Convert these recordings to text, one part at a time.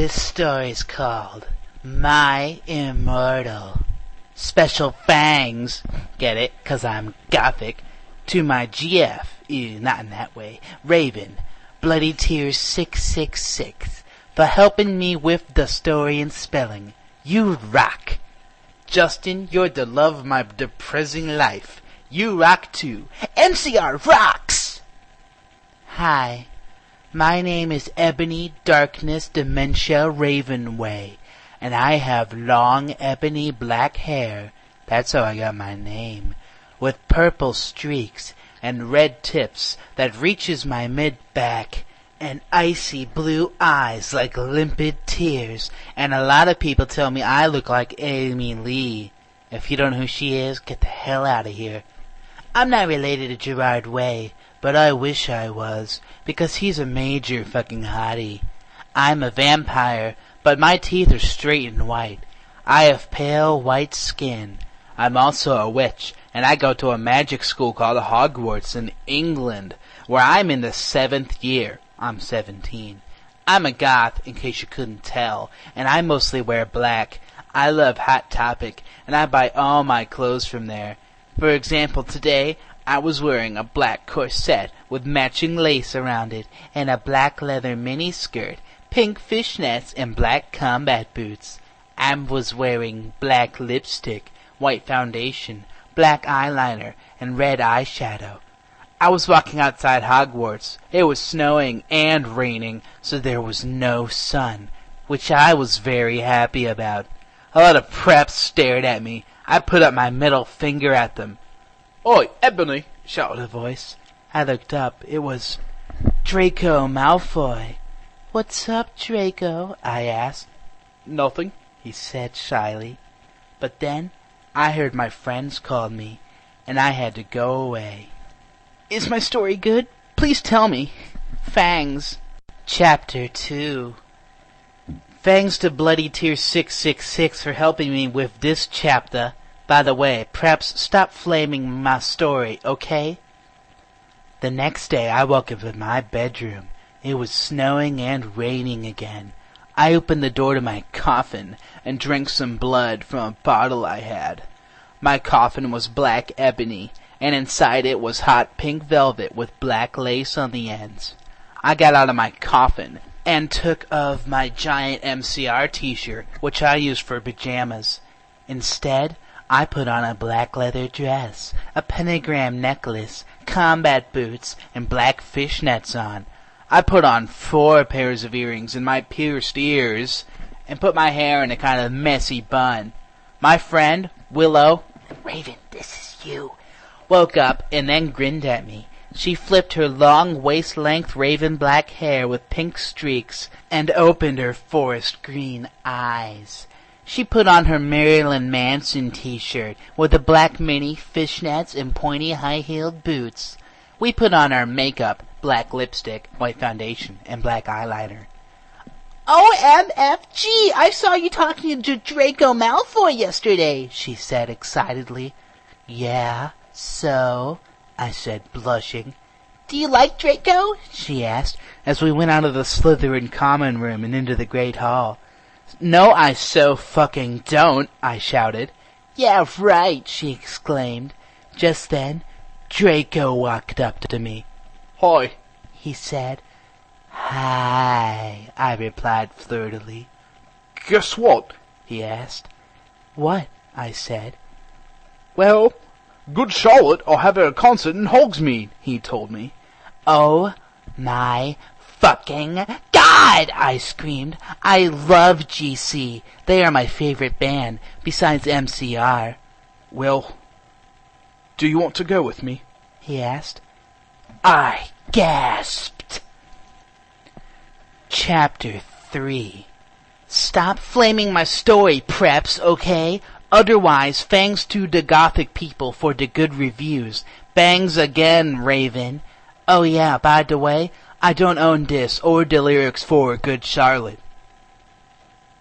This story's called My Immortal. Special fangs, get it, 'cause I'm gothic, to my GF, ew, not in that way, Raven, Bloody Tears 666, for helping me with the story and spelling. You rock. Justin, you're the love of my depressing life. You rock too. NCR rocks! Hi, my name is Ebony Darkness Dementia Ravenway, and I have long ebony black hair, that's how I got my name, with purple streaks and red tips that reaches my mid-back, and icy blue eyes like limpid tears, and a lot of people tell me I look like Amy Lee. If you don't know who she is, get the hell out of here. I'm not related to Gerard Way, but I wish I was, because he's a major fucking hottie. I'm a vampire, but my teeth are straight and white. I have pale white skin. I'm also a witch, and I go to a magic school called Hogwarts in England, where I'm in the 7th year. I'm 17. I'm a goth, in case you couldn't tell, and I mostly wear black. I love Hot Topic, and I buy all my clothes from there. For example, today, I was wearing a black corset with matching lace around it, and a black leather miniskirt, pink fishnets, and black combat boots. I was wearing black lipstick, white foundation, black eyeliner, and red eyeshadow. I was walking outside Hogwarts. It was snowing and raining, so there was no sun, which I was very happy about. A lot of preps stared at me. I put up my middle finger at them. "Oi, Ebony!" shouted a voice. I looked up. It was Draco Malfoy. "What's up, Draco?" I asked. "Nothing," he said shyly. But then I heard my friends call me, and I had to go away. Is my story good? Please tell me. Fangs. Chapter 2. Thanks to Bloody Tear 666 for helping me with this chapter. By the way, perhaps stop flaming my story, okay? The next day I woke up in my bedroom. It was snowing and raining again. I opened the door to my coffin and drank some blood from a bottle I had. My coffin was black ebony, and inside it was hot pink velvet with black lace on the ends. I got out of my coffin and took off my giant MCR t-shirt, which I used for pajamas. Instead, I put on a black leather dress, a pentagram necklace, combat boots, and black fishnets on. I put on 4 pairs of earrings and my pierced ears, and put my hair in a kind of messy bun. My friend, Willow, Raven, this is you, woke up and then grinned at me. She flipped her long waist-length raven black hair with pink streaks and opened her forest green eyes. She put on her Marilyn Manson t-shirt with the black mini fishnets and pointy high-heeled boots. We put on our makeup, black lipstick, white foundation, and black eyeliner. "OMFG! I saw you talking to Draco Malfoy yesterday," she said excitedly. "Yeah, so?" I said, blushing. "Do you like Draco?" she asked, as we went out of the Slytherin common room and into the Great Hall. "No, I so fucking don't," I shouted. "Yeah, right," she exclaimed. Just then, Draco walked up to me. "Hi," he said. "Hi," I replied flirtily. "Guess what?" he asked. "What?" I said. "Well, Good Charlotte are having a concert in Hogsmeade," he told me. "Oh my fucking God!" I screamed. "I love GC. They are my favorite band, besides MCR. "Well, do you want to go with me?" he asked. I gasped. Chapter 3. Stop flaming my story, preps, okay? Otherwise, thanks to the gothic people for the good reviews. Bangs again, Raven. Oh yeah, by the way, I don't own this or the lyrics for Good Charlotte.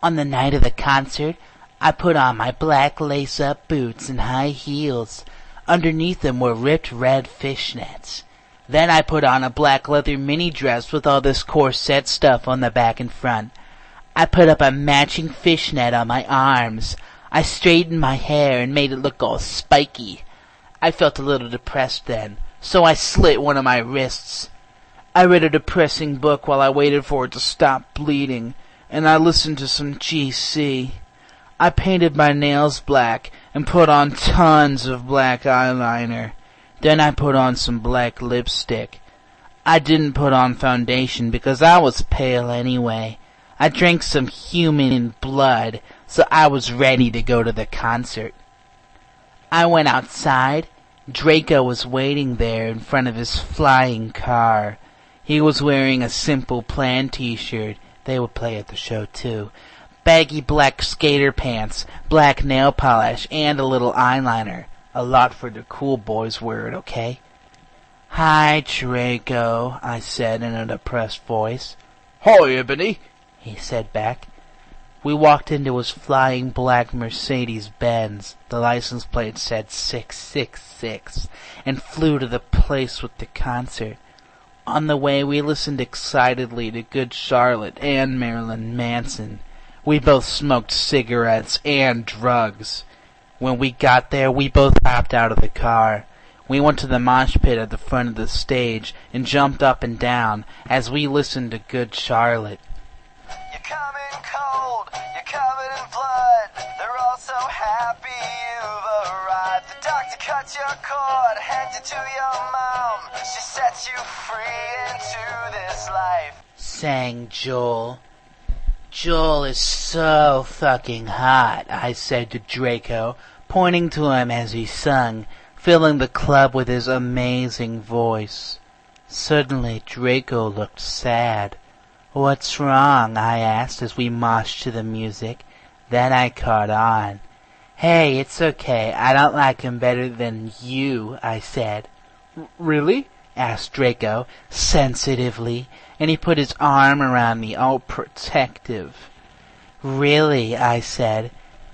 On the night of the concert, I put on my black lace-up boots and high heels. Underneath them were ripped red fishnets. Then I put on a black leather mini dress with all this corset stuff on the back and front. I put up a matching fishnet on my arms. I straightened my hair and made it look all spiky. I felt a little depressed then, so I slit one of my wrists. I read a depressing book while I waited for it to stop bleeding, and I listened to some GC. I painted my nails black and put on tons of black eyeliner. Then I put on some black lipstick. I didn't put on foundation because I was pale anyway. I drank some human blood, so I was ready to go to the concert. I went outside. Draco was waiting there in front of his flying car. He was wearing a Simple Plan t-shirt. They would play at the show too. Baggy black skater pants, black nail polish, and a little eyeliner. A lot for the cool boys wear it, okay? "Hi, Draco," I said in a depressed voice. "Hi, Ebony," he said back. We walked into his flying black Mercedes-Benz. The license plate said 666, and flew to the place with the concert. On the way, we listened excitedly to Good Charlotte and Marilyn Manson. We both smoked cigarettes and drugs. When we got there, we both hopped out of the car. We went to the mosh pit at the front of the stage and jumped up and down as we listened to Good Charlotte. You're coming cold, you're covered in blood. They're all so happy you've arrived. The doctor cut your cord, handed to your mom. She sets you free into this life, sang Joel. "Joel is so fucking hot," I said to Draco, pointing to him as he sung, filling the club with his amazing voice. Suddenly Draco looked sad. "What's wrong?" I asked as we moshed to the music. Then I caught on. "Hey, it's okay. I don't like him better than you," I said. "Really?" asked Draco, sensitively, and he put his arm around me, all protective. "Really," I said.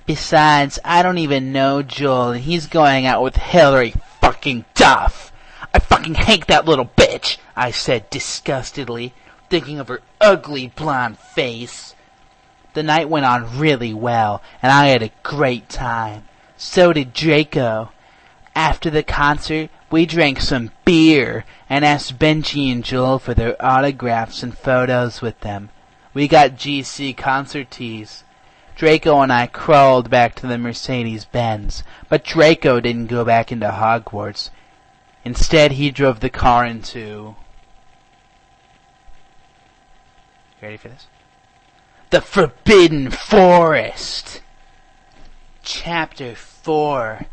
"Besides, I don't even know Joel, and he's going out with Hillary fucking Duff. I fucking hate that little bitch," I said disgustedly, thinking of her ugly blonde face. The night went on really well, and I had a great time. So did Draco. After the concert, we drank some beer and asked Benji and Joel for their autographs and photos with them. We got GC concert tees. Draco and I crawled back to the Mercedes-Benz, but Draco didn't go back into Hogwarts. Instead, he drove the car into... You ready for this? The Forbidden Forest! Chapter 4.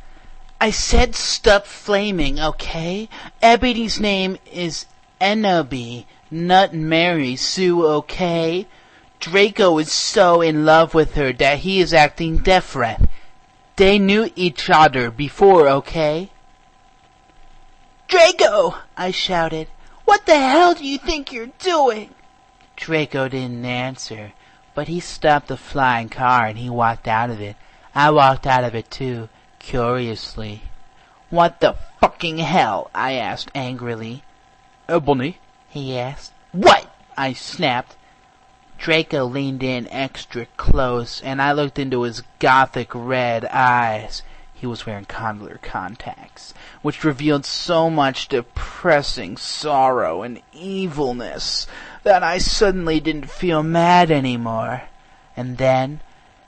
I said stop flaming, okay? Ebony's name is Enobi, not Mary Sue, okay? Draco is so in love with her that he is acting different. They knew each other before, okay? "Draco!" I shouted. "What the hell do you think you're doing?" Draco didn't answer, but he stopped the flying car and he walked out of it. I walked out of it too, curiously. "What the fucking hell?" I asked angrily. "Ebony," he asked. "What?" I snapped. Draco leaned in extra close, and I looked into his gothic red eyes. He was wearing condylar contacts, which revealed so much depressing sorrow and evilness that I suddenly didn't feel mad anymore. And then,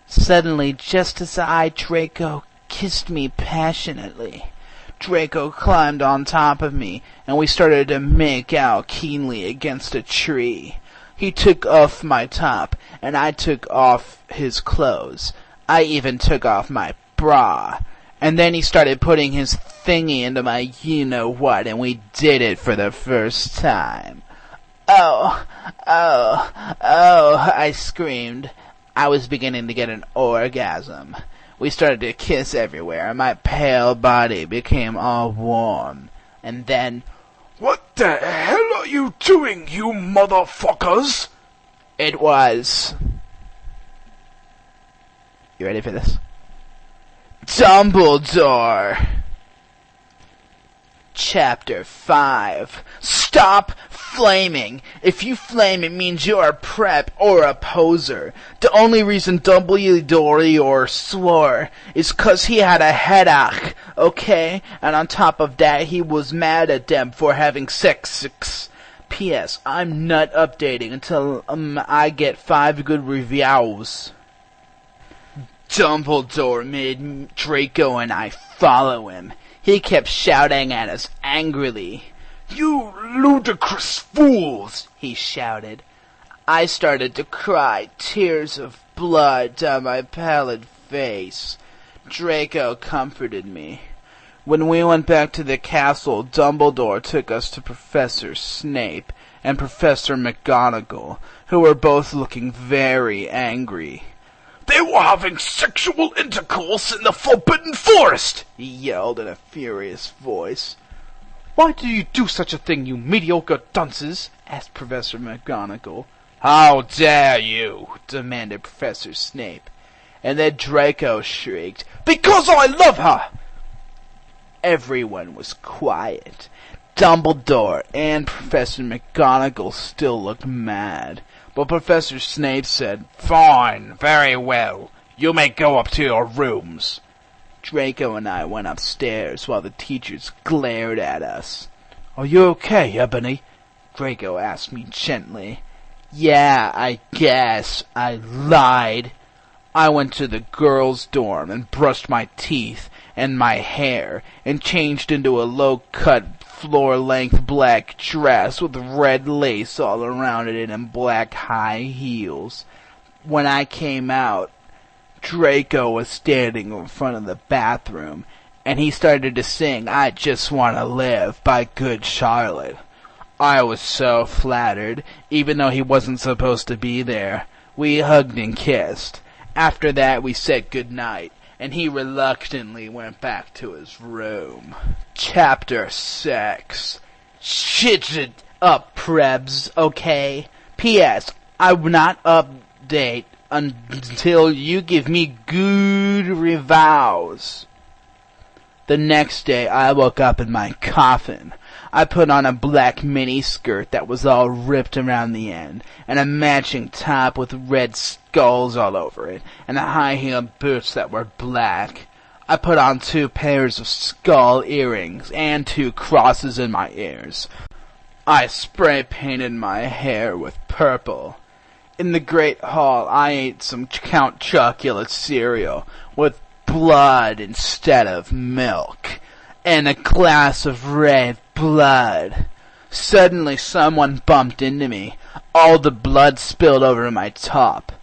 suddenly, just as Draco kissed me passionately, Draco climbed on top of me, and we started to make out keenly against a tree. He took off my top, and I took off his clothes. I even took off my bra. And then he started putting his thingy into my you-know-what, and we did it for the first time. "Oh, oh, oh," I screamed. I was beginning to get an orgasm. We started to kiss everywhere, and my pale body became all warm. And then... "What the hell are you doing, you motherfuckers?" It was... You ready for this? Dumbledore! Chapter 5. Stop flaming. If you flame, it means you're a prep or a poser. The only reason Dumbledore swore is 'cause he had a headache, okay? And on top of that, he was mad at them for having sex. P.S. I'm not updating until I get 5 good reviews. Dumbledore made Draco and I follow him. He kept shouting at us angrily. You ludicrous fools! He shouted. I started to cry, tears of blood down my pallid face. Draco comforted me. When we went back to the castle, Dumbledore took us to Professor Snape and Professor McGonagall, who were both looking very angry. They were having sexual intercourse in the Forbidden Forest! He yelled in a furious voice. Why do you do such a thing, you mediocre dunces? Asked Professor McGonagall. How dare you? Demanded Professor Snape. And then Draco shrieked, Because I love her! Everyone was quiet. Dumbledore and Professor McGonagall still looked mad. But Professor Snape said, Fine, very well. You may go up to your rooms. Draco and I went upstairs while the teachers glared at us. Are you okay, Ebony? Draco asked me gently. Yeah, I guess. I lied. I went to the girls' dorm and brushed my teeth and my hair and changed into a low-cut, floor-length black dress with red lace all around it and black high heels. When I came out, Draco was standing in front of the bathroom, and he started to sing I Just Want to Live by Good Charlotte. I was so flattered, even though he wasn't supposed to be there. We hugged and kissed. After that, we said goodnight, and he reluctantly went back to his room. Chapter 6. Shit it up, prebz, okay? P.S. I will not update until you give me good reviews. The next day, I woke up in my coffin. I put on a black mini-skirt that was all ripped around the end, and a matching top with red skulls all over it, and high-heeled boots that were black. I put on 2 pairs of skull earrings and 2 crosses in my ears. I spray-painted my hair with purple. In the Great Hall, I ate some Count Chocula cereal with blood instead of milk, and a glass of red blood. Suddenly someone bumped into me. All the blood spilled over my top.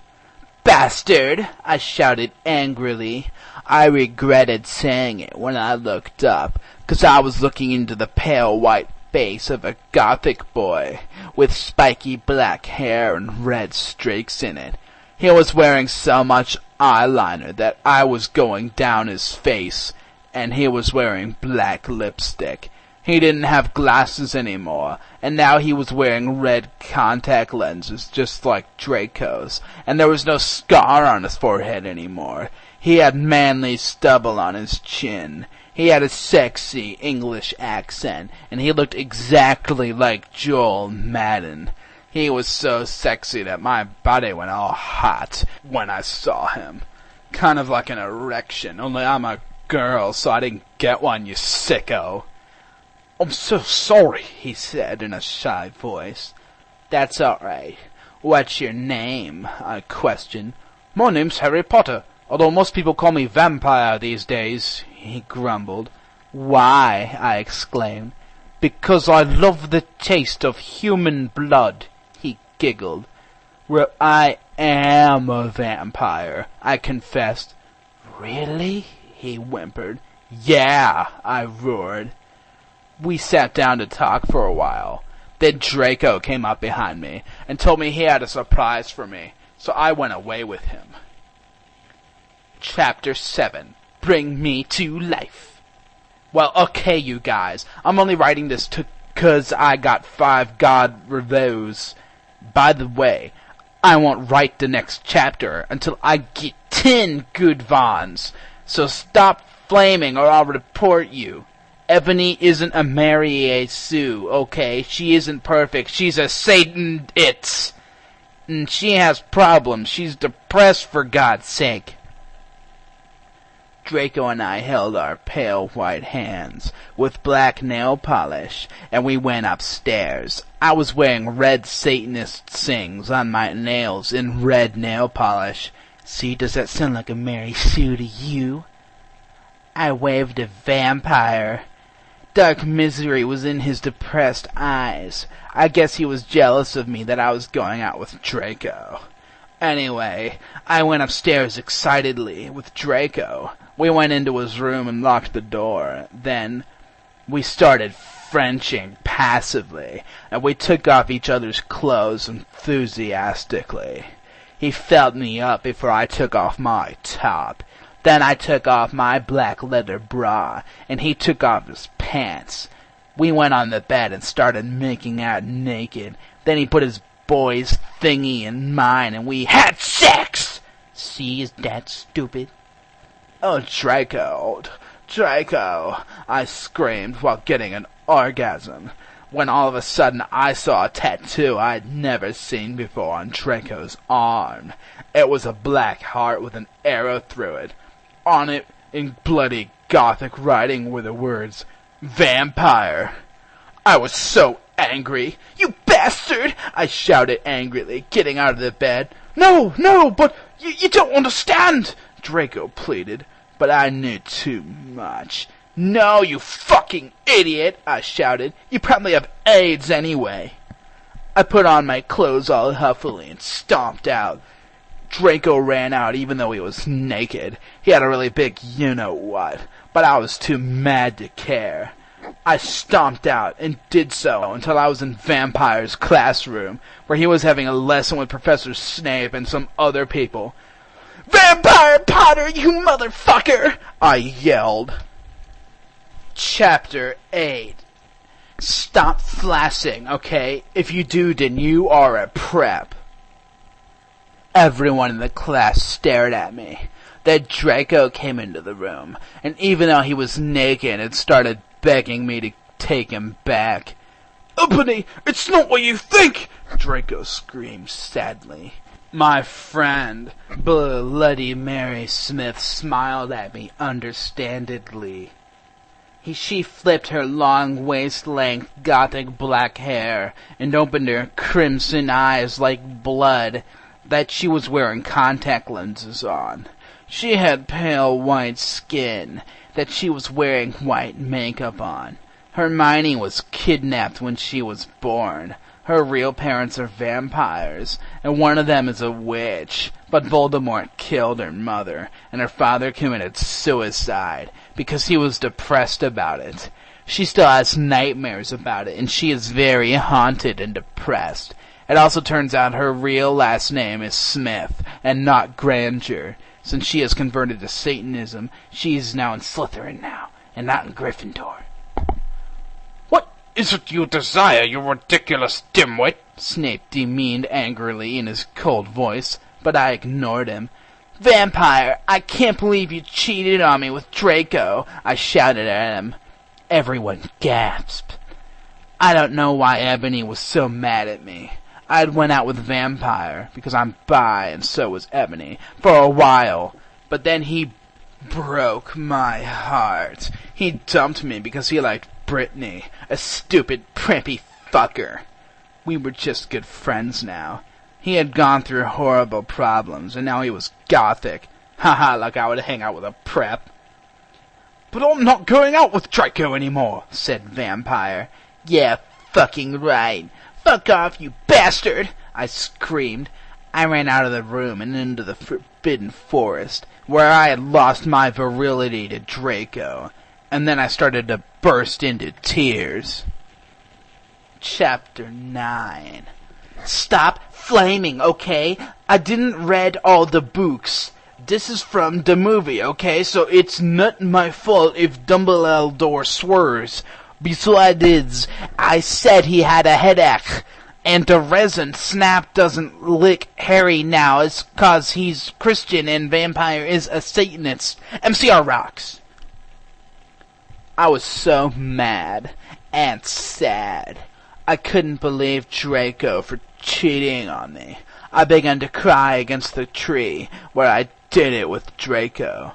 Bastard! I shouted angrily. I regretted saying it when I looked up, 'cause I was looking into the pale white face of a gothic boy with spiky black hair and red streaks in it. He was wearing so much eyeliner that I was going down his face, and he was wearing black lipstick. He didn't have glasses anymore, and now he was wearing red contact lenses just like Draco's, and there was no scar on his forehead anymore. He had manly stubble on his chin. He had a sexy English accent, and he looked exactly like Joel Madden. He was so sexy that my body went all hot when I saw him. Kind of like an erection, only I'm a girl, so I didn't get one, you sicko. I'm so sorry, he said in a shy voice. That's all right. What's your name? I questioned. My name's Harry Potter, although most people call me Vampire these days, he grumbled. Why? I exclaimed. Because I love the taste of human blood, he giggled. Well, I am a vampire, I confessed. Really? He whimpered. Yeah, I roared. We sat down to talk for a while. Then Draco came up behind me and told me he had a surprise for me, so I went away with him. Chapter 7. Bring me to life. Well, okay, you guys. I'm only writing this 'cause I got 5 God reviews. By the way, I won't write the next chapter until I get 10 good vons. So stop flaming or I'll report you. Ebony isn't a Mary Sue, okay? She isn't perfect. She's a Satan. And she has problems. She's depressed, for God's sake. Draco and I held our pale white hands with black nail polish, and we went upstairs. I was wearing red Satanist sings on my nails in red nail polish. See, does that sound like a Mary Sue to you? I waved a vampire. Dark misery was in his depressed eyes. I guess he was jealous of me that I was going out with Draco. Anyway, I went upstairs excitedly with Draco. We went into his room and locked the door. Then we started Frenching passively, and we took off each other's clothes enthusiastically. He felt me up before I took off my top. Then I took off my black leather bra, and he took off his pants. We went on the bed and started making out naked. Then he put his boy's thingy in mine, and we had sex! See, is that stupid? Oh, Draco, I screamed while getting an orgasm, when all of a sudden I saw a tattoo I'd never seen before on Draco's arm. It was a black heart with an arrow through it. On it, in bloody gothic writing, were the words, "Vampire." I was so angry. "You bastard!" I shouted angrily, getting out of the bed. No, but you don't understand," Draco pleaded. But I knew too much. "No, you fucking idiot," I shouted. "You probably have AIDS anyway." I put on my clothes all huffily and stomped out. Draco ran out even though he was naked. He had a really big you-know-what, but I was too mad to care. I stomped out and did so until I was in Vampire's classroom, where he was having a lesson with Professor Snape and some other people. "Vampire Potter, you motherfucker!" I yelled. Chapter 8. Stop flashing, okay? If you do, then you are a prep. Everyone in the class stared at me. Then Draco came into the room, and even though he was naked, it started begging me to take him back. "Ebony, it's not what you think!" Draco screamed sadly. My friend, Bloody Mary Smith, smiled at me understandingly. She flipped her long waist-length gothic black hair and opened her crimson eyes like blood that she was wearing contact lenses on. She had pale white skin that she was wearing white makeup on. Hermione was kidnapped when she was born. Her real parents are vampires, and one of them is a witch. But Voldemort killed her mother, and her father committed suicide because he was depressed about it. She still has nightmares about it, and she is very haunted and depressed. It also turns out her real last name is Smith, and not Granger. Since she has converted to Satanism, she is now in Slytherin now, and not in Gryffindor. "What is it you desire, you ridiculous dimwit?" Snape demeaned angrily in his cold voice, but I ignored him. "Vampire, I can't believe you cheated on me with Draco," I shouted at him. Everyone gasped. I don't know why Ebony was so mad at me. I'd went out with Vampire, because I'm bi and so was Ebony, for a while. But then he broke my heart. He dumped me because he liked Brittany, a stupid, preppy fucker. We were just good friends now. He had gone through horrible problems, and now he was gothic. Haha, like I would hang out with a prep. "But I'm not going out with Draco anymore," said Vampire. "Yeah, fucking right. Fuck off, you bastard!" I screamed. I ran out of the room and into the forbidden forest, where I had lost my virility to Draco, and then I started to burst into tears. Chapter 9. Stop flaming, okay? I didn't read all the books. This is from the movie, okay? So it's not my fault if Dumbledore swears. Besides, I said he had a headache. And the reason Snap doesn't lick Harry now is 'cause he's Christian and Vampire is a Satanist. MCR rocks. I was so mad and sad. I couldn't believe Draco for cheating on me. I began to cry against the tree where I did it with Draco.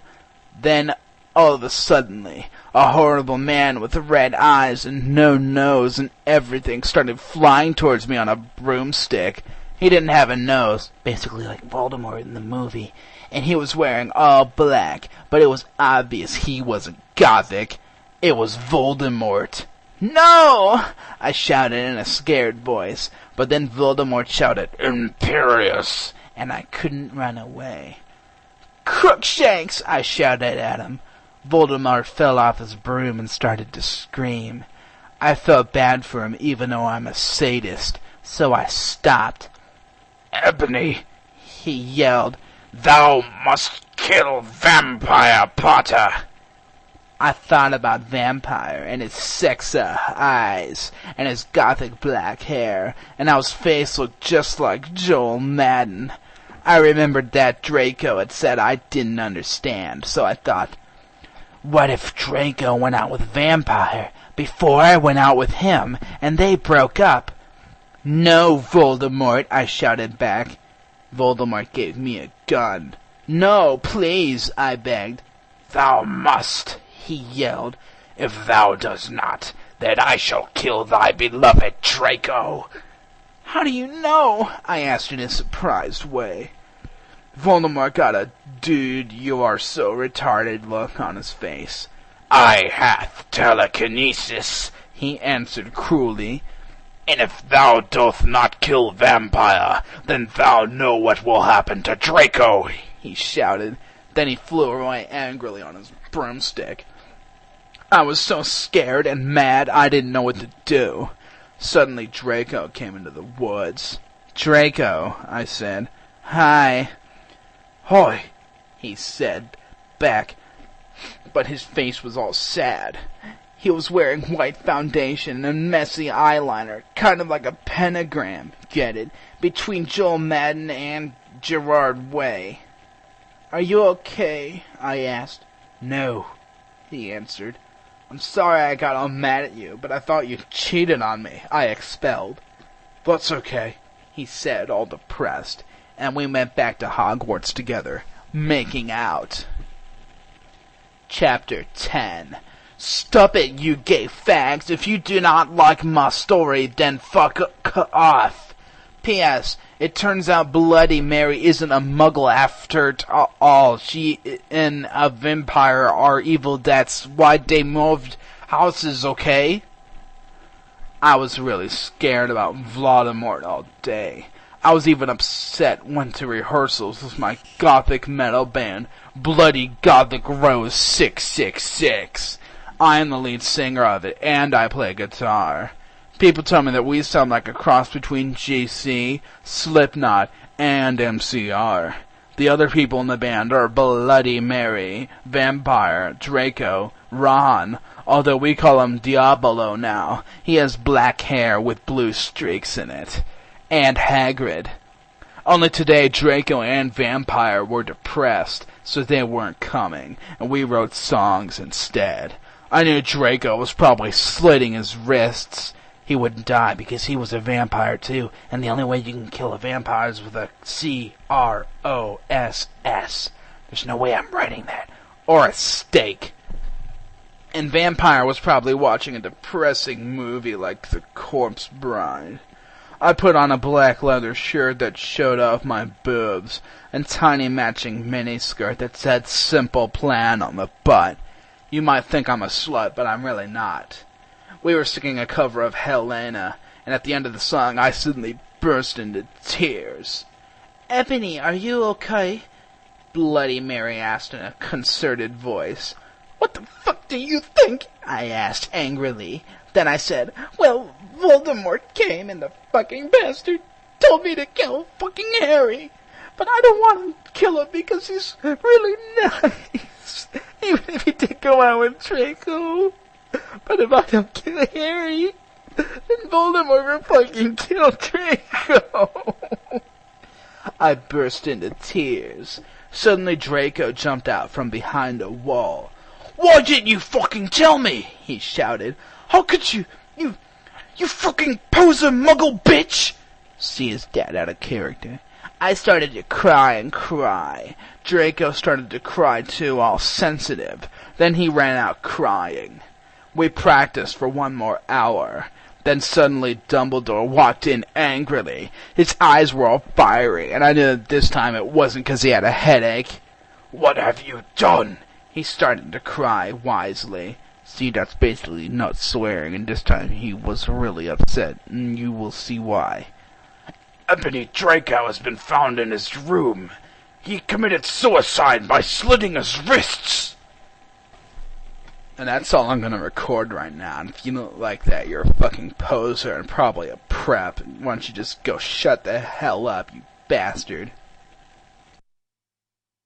Then, all of a sudden, a horrible man with red eyes and no nose and everything started flying towards me on a broomstick. He didn't have a nose, basically like Voldemort in the movie, and he was wearing all black, but it was obvious he wasn't gothic. It was Voldemort. "No!" I shouted in a scared voice, but then Voldemort shouted, "Imperious!" and I couldn't run away. "Crookshanks!" I shouted at him. Voldemort fell off his broom and started to scream. I felt bad for him even though I'm a sadist, so I stopped. Ebony, He yelled. thou must kill Vampire Potter. I thought about Vampire and his sexa eyes and his gothic black hair, and how his face looked just like Joel Madden. I remembered that Draco had said I didn't understand, so I thought, what if Draco went out with Vampire before I went out with him, and they broke up? "No, Voldemort," I shouted back. Voldemort gave me a gun. "No, please," I begged. Thou must. He yelled. If thou does not, then I shall kill thy beloved Draco. "How do you know?" I asked in a surprised way. Voldemort got a "dude, you are so retarded" look on his face. I hath telekinesis, He answered cruelly. and if thou doth not kill Vampire, then thou know what will happen to Draco. He shouted. Then he flew away angrily on his broomstick. I was so scared and mad I didn't know what to do. Suddenly Draco came into the woods. "Draco," I said. "Hi." Hoy, he said back, but his face was all sad. He was wearing white foundation and messy eyeliner, kind of like a pentagram, get it, between Joel Madden and Gerard Way. "Are you okay?" I asked. "No," he answered. "I'm sorry I got all mad at you, but I thought you cheated on me," I expelled. that's okay, he said, all depressed, and we went back to Hogwarts together, making out. Chapter 10. Stop it, you gay fags. If you do not like my story, then fuck off. P.S. It turns out Bloody Mary isn't a muggle after all. She and a vampire are evil. That's why they moved houses, okay? I was really scared about Voldemort all day. I was even upset went to rehearsals with my gothic metal band, Bloody Gothic Rose 666. I am the lead singer of it, and I play guitar. People tell me that we sound like a cross between GC, Slipknot, and MCR. The other people in the band are Bloody Mary, Vampire, Draco, Ron, although we call him Diabolo now. He has black hair with blue streaks in it. And Hagrid. Only today Draco and Vampire were depressed, so they weren't coming, and we wrote songs instead. I knew Draco was probably slitting his wrists. He wouldn't die because he was a vampire too, and the only way you can kill a vampire is with a CROSS. There's no way I'm writing that. Or a steak. And Vampire was probably watching a depressing movie like The Corpse Bride. I put on a black leather shirt that showed off my boobs, and tiny matching miniskirt that said Simple Plan on the butt. You might think I'm a slut, but I'm really not. We were singing a cover of Helena, and at the end of the song I suddenly burst into tears. "Ebony, are you okay?" Bloody Mary asked in a concerted voice. "What the fuck do you think?" I asked angrily. Then I said, "Well, Voldemort came and the fucking bastard told me to kill fucking Harry. But I don't want to kill him because he's really nice. Even if he did go out with Draco. But if I don't kill Harry, then Voldemort will fucking kill Draco." I burst into tears. Suddenly Draco jumped out from behind a wall. Why didn't you fucking tell me? He shouted. How could you fucking poser muggle bitch! See his dad out of character. I started to cry and cry. Draco started to cry too, all sensitive. Then he ran out crying. We practiced for 1 more hour. Then suddenly Dumbledore walked in angrily. His eyes were all fiery, and I knew that this time it wasn't 'cause he had a headache. What have you done? He started to cry wisely. See, that's basically not swearing, and this time he was really upset, and you will see why. Ebony Draco has been found in his room. He committed suicide by slitting his wrists. And that's all I'm gonna record right now. And if you don't like that, you're a fucking poser and probably a prep. Why don't you just go shut the hell up, you bastard.